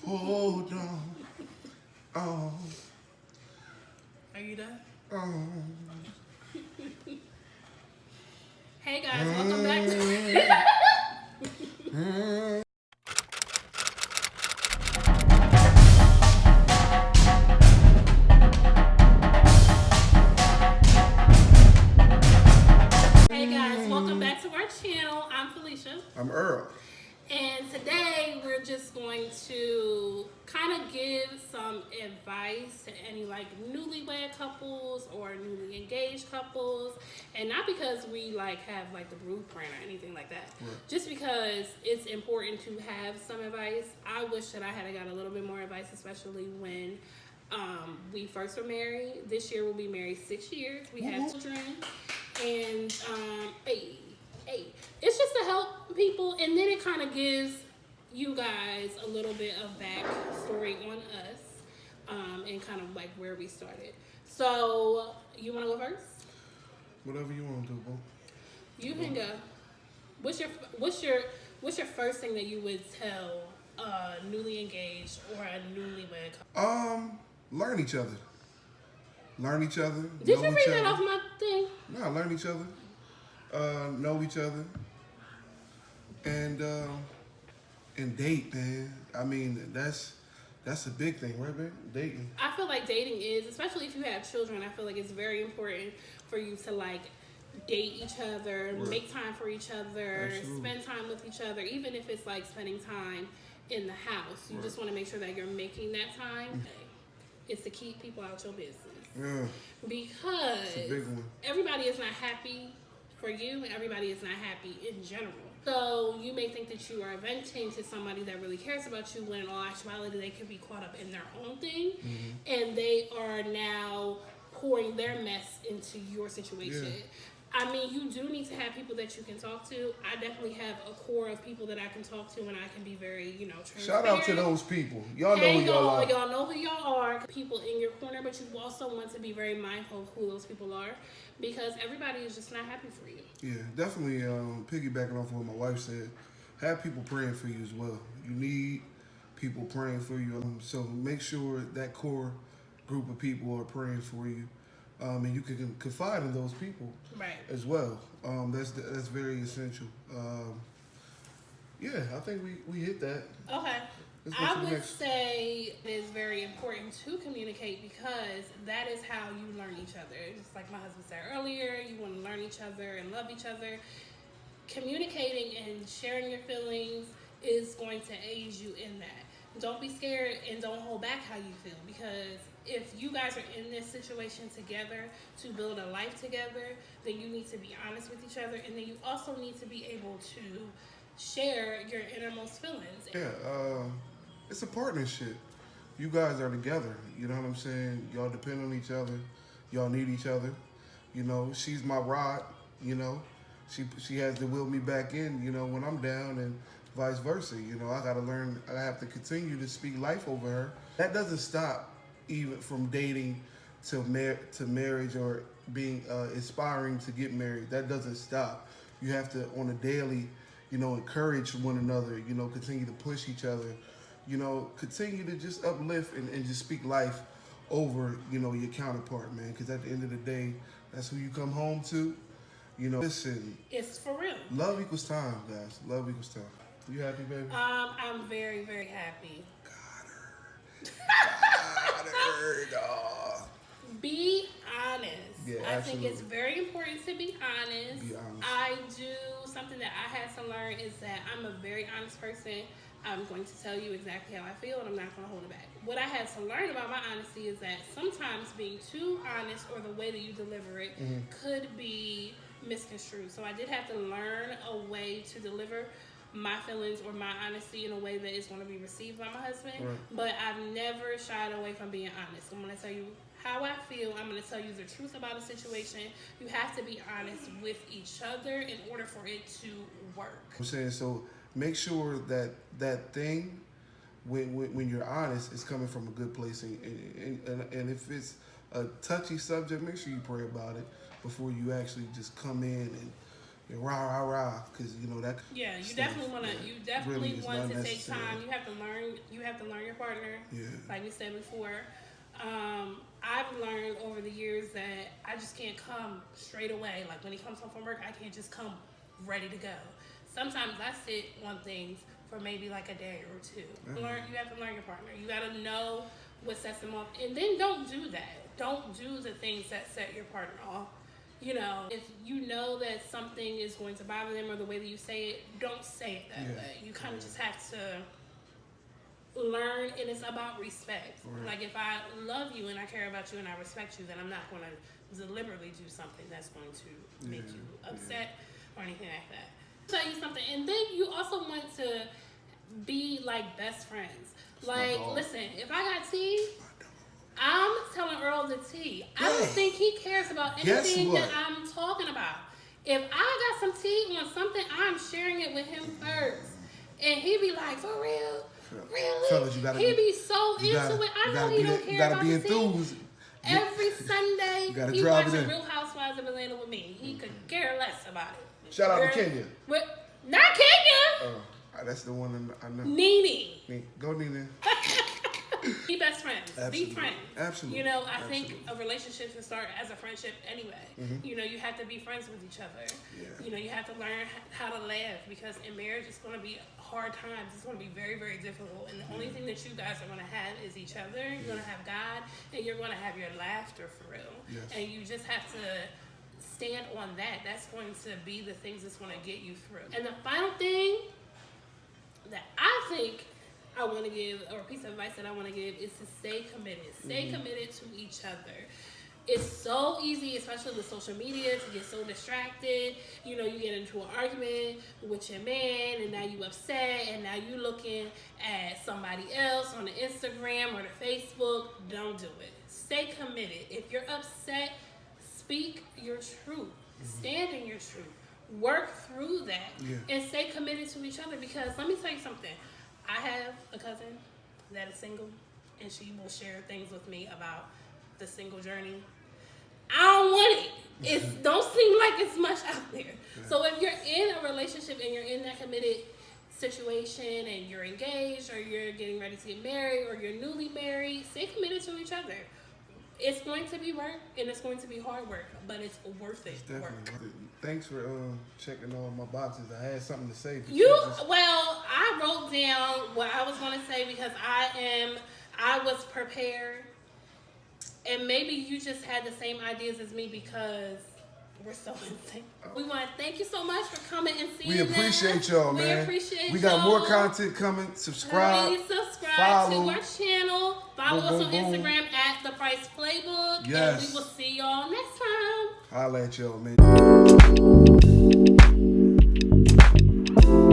Hold on. Oh. Are you done? Oh. Hey guys, welcome back to Hey guys, welcome back to our channel. I'm Felicia. I'm Earl. And today we're just going to kind of give some advice to any like newlywed couples or newly engaged couples. And not because we like have like the blueprint or anything like that. Right. Just because it's important to have some advice. I wish that I had got a little bit more advice, especially when we first were married. This year we'll be married 6 years. We have children. And it's just to help people, and then it kind of gives you guys a little bit of backstory on us, and kind of like where we started. So you want to go first? Whatever you want to do, boo. You can go. What's your first thing that you would tell a newly engaged or a newlywed couple? Learn each other. Learn each other. Did you read that off my thing? No, learn each other. Know each other. And date, man. I mean, that's a big thing, right, man? Dating. I feel like dating is, especially if you have children, I feel like it's very important for you to like date each other, Right. make time for each other, Absolutely. spend time with each other, even if it's like spending time in the house. You Right. just want to make sure that you're making that time. It's to keep people out your business. Yeah, Because it's a big one. everybody is not happy for you, and everybody is not happy in general. So you may think that you are venting to somebody that really cares about you, when in all actuality they could be caught up in their own thing, and they are now pouring their mess into your situation. Yeah. I mean, you do need to have people that you can talk to. I definitely have a core of people that I can talk to, and I can be very, transparent. Shout out to those people. Y'all know Hey, who y'all are. y'all know who y'all are. People in your corner, but you also want to be very mindful of who those people are, because everybody is just not happy for you. Yeah, definitely piggybacking off what my wife said. Have people praying for you as well. You need people praying for you. So make sure that core group of people are praying for you. And you can confide in those people Right. as well. That's very essential. Yeah, I think we hit that. Okay. Let's go I to the would next. say it is very important to communicate, because that is how you learn each other. Just like my husband said earlier, you want to learn each other and love each other. Communicating and sharing your feelings is going to aid you in that. Don't be scared and don't hold back how you feel, because if you guys are in this situation together to build a life together, then you need to be honest with each other, and then you also need to be able to share your innermost feelings. Yeah, it's a partnership. You guys are together. You know what I'm saying? Y'all depend on each other. Y'all need each other. You know, she's my rod. You know, she has to wheel me back in. You know, when I'm down, and vice versa. You know, I gotta learn. I have to continue to speak life over her. That doesn't stop even from dating to marriage, or being aspiring to get married. That doesn't stop. You have to, on a daily, encourage one another. Continue to push each other. Continue to just uplift and just speak life over, your counterpart, man. Because at the end of the day, that's who you come home to. Listen. It's for real. Love equals time, guys. Love equals time. You happy, baby? I'm very, very happy. Got her, dog. Be honest. Yeah, I think absolutely. it's very important to be honest. Be honest. I do something that I had to learn is that I'm a very honest person. I'm going to tell you exactly how I feel, and I'm not going to hold it back. What I had to learn about my honesty is that sometimes being too honest, or the way that you deliver it, could be misconstrued. So I did have to learn a way to deliver my feelings or my honesty in a way that is going to be received by my husband. Right. But I've never shied away from being honest. I'm going to tell you how I feel. I'm going to tell you the truth about a situation. You have to be honest with each other in order for it to work. I'm saying, so make sure that thing, when you're honest, is coming from a good place. And if it's a touchy subject, make sure you pray about it before you actually just come in and rah, because you know that. Yeah, you stuff, definitely want to. yeah, You definitely really is want not to take necessary. time. You have to learn. You have to learn your partner. Yeah. Like we said before, I've learned over the years that I just can't come straight away. Like when he comes home from work, I can't just come ready to go. Sometimes I sit on things for maybe like a day or two. You have to learn your partner. You got to know what sets them off, and then don't do that. Don't do the things that set your partner off. You know, if you know that something is going to bother them or the way that you say it, don't say it that way. You kind of just have to learn, and it's about respect. Right. Like if I love you and I care about you and I respect you, then I'm not going to deliberately do something that's going to make you upset or anything like that. I'll tell you something, and then you also want to be like best friends. Like, listen, if I got tea, I'm telling Earl the tea. I don't think he cares about anything that I'm talking about. If I got some tea on something, I'm sharing it with him first. And he be like, for real? Really? Fellas, He be so into it. I know he don't care about the tea. Every Sunday, he watching Real Housewives of Atlanta with me. He could care less about it. Shout out to Kenya. Not Kenya. That's the one I know. Nene. Go Nene. Be best friends. Absolutely. Be friends. Absolutely. You know, I think a relationship should start as a friendship anyway. You know, you have to be friends with each other. Yeah. You know, you have to learn how to laugh, because in marriage it's going to be hard times. It's going to be very, very difficult. And the only thing that you guys are going to have is each other. You're going to have God, and you're going to have your laughter for real. Yes. And you just have to stand on that. That's going to be the things that's going to get you through. And the final thing that I think I want to give, or a piece of advice that I want to give, is to stay committed. Stay committed to each other. It's so easy, especially with social media, to get so distracted. You know, you get into an argument with your man, and now you upset, and now you looking at somebody else on the Instagram or the Facebook. Don't do it. Stay committed. If you're upset, speak your truth. Stand in your truth. Work through that, and stay committed to each other. Because let me tell you something. I have a cousin that is single, and she will share things with me about the single journey. I don't want it. It don't seem like it's much out there. So if you're in a relationship and you're in that committed situation and you're engaged or you're getting ready to get married or you're newly married, stay committed to each other. It's going to be work, and it's going to be hard work, but it's worth it. Definitely. Thanks for checking all my boxes. I had something to say. Well, I wrote down what I was going to say because I was prepared, and maybe you just had the same ideas as me because we're so insane. We want to thank you so much for coming and seeing us. We appreciate y'all, man. We appreciate We got more content coming. Subscribe. Please subscribe follow. to our channel. Follow us on Instagram at The Price Playbook. Yes. And we will see y'all next time. Holla at y'all, man.